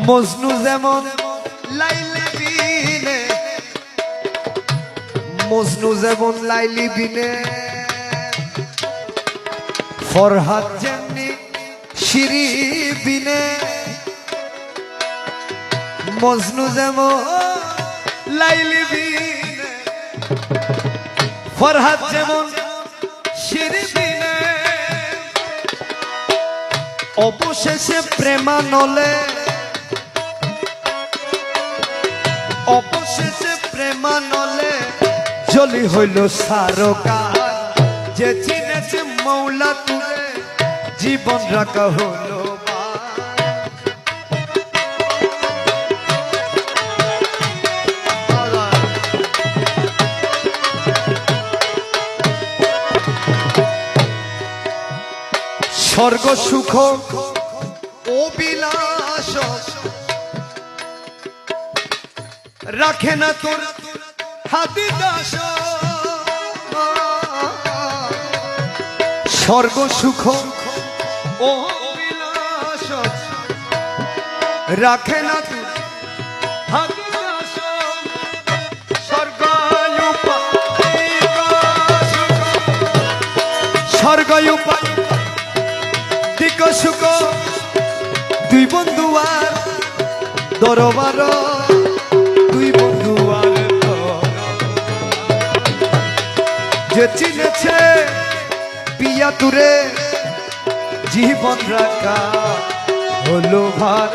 মজনু যেমন লাইলি বিনে, মজনু যেমন লাইলি বিনে, ফরহাদ যেমনি শিরি বিনে। মজনু যেমন লাইলি বিনে, ফরহাদ যেমন শিরি বিনে। অবশেষে প্রেমানলে, অবশেষে প্রেমানলে জলি হইল সারকার। যে চিনেছে মৌলা তুরে জীবন রাখা হলো। স্বর্গ সুখ অবিলাস রাখে না তোর হাতি দাস। স্বর্গ সুখ অবিলাস রাখে না তোর হাতি দাস। স্বর্গ স্বর্গ দিক সুখ দুই বন্ধুয়ার দরবার, দুই বন্ধুয়ার যে চিনেছে পিয়া তুরে জীবন রাখা হলো ভার।